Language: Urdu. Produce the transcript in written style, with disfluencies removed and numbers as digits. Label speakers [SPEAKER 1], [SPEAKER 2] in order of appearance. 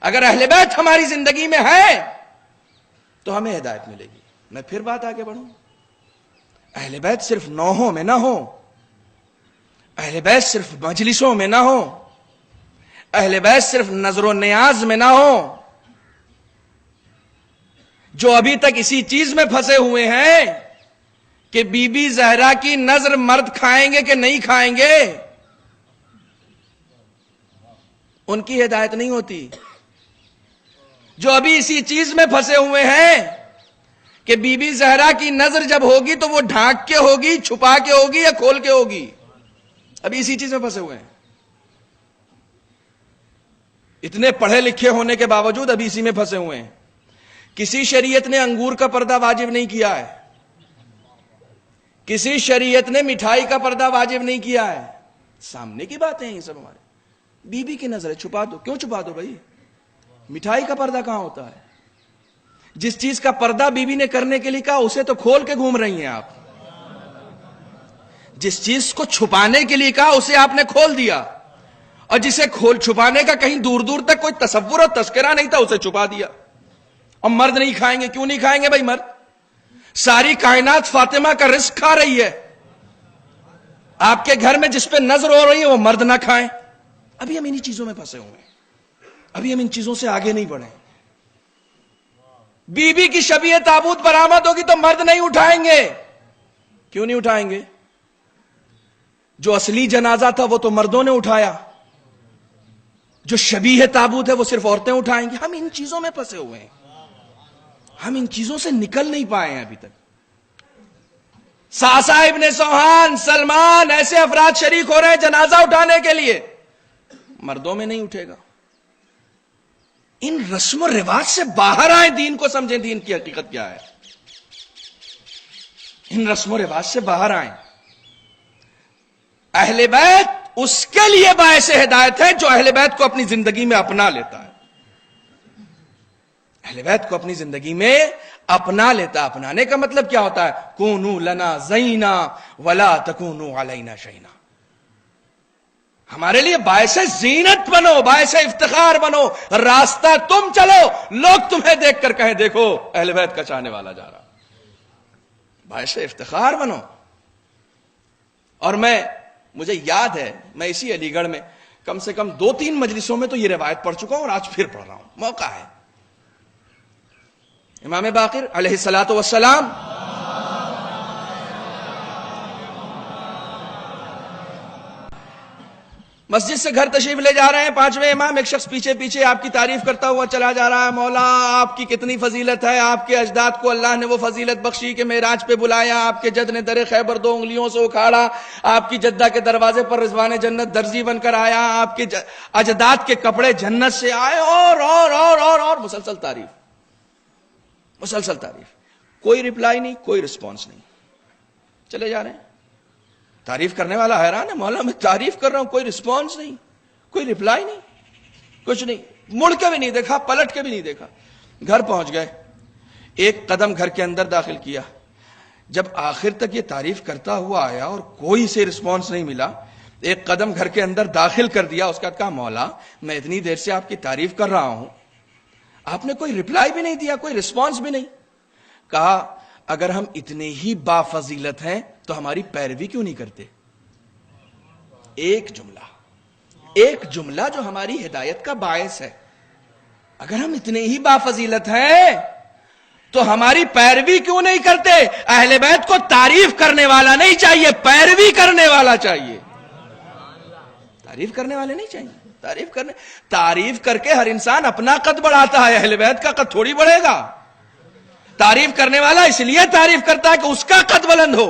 [SPEAKER 1] اگر اہل بیت ہماری زندگی میں ہے تو ہمیں ہدایت ملے گی. میں پھر بات آگے بڑھوں. اہل بیت صرف نوحوں میں نہ ہو, اہل بیت صرف مجلسوں میں نہ ہو, اہل بیت صرف نظر و نیاز میں نہ ہو. جو ابھی تک اسی چیز میں پھنسے ہوئے ہیں کہ بی بی زہرا کی نظر مرد کھائیں گے کہ نہیں کھائیں گے, ان کی ہدایت نہیں ہوتی. جو ابھی اسی چیز میں پھنسے ہوئے ہیں کہ بی بی زہرا کی نظر جب ہوگی تو وہ ڈھانک کے ہوگی, چھپا کے ہوگی یا کھول کے ہوگی, ابھی اسی چیز میں پھنسے ہوئے ہیں. اتنے پڑھے لکھے ہونے کے باوجود ابھی اسی میں پھنسے ہوئے ہیں. کسی شریعت نے انگور کا پردہ واجب نہیں کیا ہے, کسی شریعت نے مٹھائی کا پردہ واجب نہیں کیا ہے. سامنے کی باتیں ہیں یہ سب ہمارے. بی بی کی نظر ہے, چھپا دو. کیوں چھپا دو بھائی؟ مٹھائی کا پردہ کہاں ہوتا ہے؟ جس چیز کا پردہ بی بی نے کرنے کے لیے کہا اسے تو کھول کے گھوم رہی ہیں آپ. جس چیز کو چھپانے کے لیے کہا اسے آپ نے کھول دیا, اور جسے چھپانے کا کہیں دور دور تک کوئی تصور اور تذکرہ نہیں تھا اسے چھپا دیا. اور مرد نہیں کھائیں گے. کیوں نہیں کھائیں گے بھائی مرد؟ ساری کائنات فاطمہ کا رزق کھا رہی ہے, آپ کے گھر میں جس پہ نظر ہو رہی ہے وہ مرد نہ کھائیں. ابھی ہم انہی چیزوں میں پھنسے ہوئے ہیں, ابھی ہم ان چیزوں سے آگے نہیں بڑھے. بی بی کی شبیہ تابوت برآمد ہوگی تو مرد نہیں اٹھائیں گے. کیوں نہیں اٹھائیں گے؟ جو اصلی جنازہ تھا وہ تو مردوں نے اٹھایا, جو شبیہ تابوت ہے وہ صرف عورتیں اٹھائیں گی. ہم ان چیزوں میں پھنسے ہوئے ہیں, ہم ان چیزوں سے نکل نہیں پائے ہیں ابھی تک. ساسا ابن سوہان, سلمان, ایسے افراد شریک ہو رہے ہیں جنازہ اٹھانے کے لیے, مردوں میں نہیں اٹھے گا. ان رسم و رواج سے باہر آئیں, دین کو سمجھیں, دین کی حقیقت کیا ہے. ان رسم و رواج سے باہر آئیں. اہل بیت اس کے لیے باعث ہدایت ہے جو اہل بیت کو اپنی زندگی میں اپنا لیتا ہے. اہل بیت کو اپنی زندگی میں اپنا لیتا. اپنانے کا مطلب کیا ہوتا ہے؟ کونوا لنا زینا ولا تکونوا علینا شینا. ہمارے لیے باعث زینت بنو, باعث افتخار بنو. راستہ تم چلو, لوگ تمہیں دیکھ کر کہیں دیکھو اہل بیت کا چاہنے والا جا رہا. باعث افتخار بنو. اور مجھے یاد ہے, میں اسی علی گڑھ میں کم سے کم 2-3 مجلسوں میں تو یہ روایت پڑھ چکا ہوں, اور آج پھر پڑھ رہا ہوں. موقع ہے. امام باقر علیہ الصلوۃ والسلام مسجد سے گھر تشریف لے جا رہے ہیں. 5ویں امام, ایک شخص پیچھے پیچھے آپ کی تعریف کرتا ہوا چلا جا رہا ہے. مولا آپ کی کتنی فضیلت ہے, آپ کے اجداد کو اللہ نے وہ فضیلت بخشی کہ معراج پہ بلایا, آپ کے جد نے در خیبر 2 انگلیوں سے اکھاڑا, آپ کی جدہ کے دروازے پر رضوان جنت درزی بن کر آیا, آپ کے اجداد کے کپڑے جنت سے آئے, اور مسلسل تعریف, مسلسل تعریف. کوئی رپلائی نہیں, کوئی رسپانس نہیں. چلے جا رہے ہیں. تعریف کرنے والا حیران ہے, مولا میں تعریف کر رہا ہوں, کوئی رسپانس نہیں, کوئی رپلائی نہیں, کچھ نہیں. مڑ کے بھی نہیں دیکھا, پلٹ کے بھی نہیں دیکھا. گھر پہنچ گئے, ایک قدم گھر کے اندر داخل کیا. جب آخر تک یہ تعریف کرتا ہوا آیا اور کوئی سے رسپانس نہیں ملا, ایک قدم گھر کے اندر داخل کر دیا. اس کا کہا مولا میں اتنی دیر سے آپ کی تعریف کر رہا ہوں, آپ نے کوئی رپلائی بھی نہیں دیا, کوئی رسپانس بھی نہیں. کہا اگر ہم اتنے ہی بافضیلت ہیں تو ہماری پیروی کیوں نہیں کرتے؟ ایک جملہ جو ہماری ہدایت کا باعث ہے. اگر ہم اتنے ہی بافضیلت ہیں تو ہماری پیروی کیوں نہیں کرتے؟ اہل بیت کو تعریف کرنے والا نہیں چاہیے, پیروی کرنے والا چاہیے. تعریف کرنے والے نہیں چاہیے. تعریف کر کے ہر انسان اپنا قد بڑھاتا ہے, اہل بیت کا قد تھوڑی بڑھے گا. تعریف کرنے والا اس لیے تعریف کرتا ہے کہ اس کا قد بلند ہو.